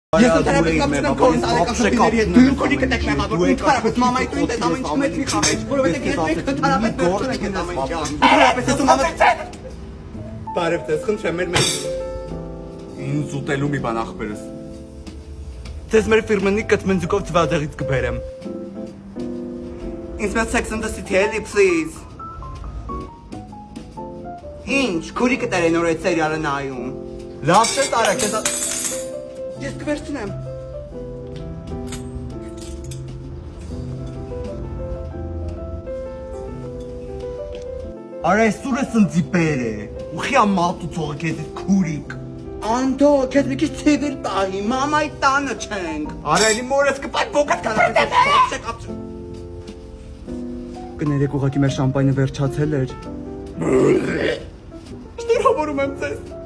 Ես ընդհանրապես կապչում եմ քո տարեկան հետ, դու քո դիքը տեք մեղավոր, ընդհանրապես մամայի տուն դες ամեն ինչ մետրի խաղեր, որովհետև ես մենք ընդհանրապես գործում ենք այդ ամեն ինչը։ Ընդհանրապես ես ու մամա Բարև ձեզ, խնդրեմ մեր Ինձ ուտելու մի բան ախպերս։ Ձեզ մեր ֆիրմենի կտմենձուկով ծվադեղից կբերեմ։ Ինձ մեծ Sex and the City էլի, please։ Ինչ, քուրիկը տերեն որ այդ սերիալը նայում։ Լավ չէ տարա, քեզ Ես կվերցնեմ։ Արա սուրը սնձի բեր է։ Ուխի ամալտու ցողը քեզ քուրիկ։ Անդո, քեզ մի քիչ ցիվիլ տահի, մամայի տանը չենք։ Արա էլի մորս կպայ բոկատ Կներեք ուղղակի մեր շամպայնը վերջացել էր։ Շնորհավորում եմ ձեզ։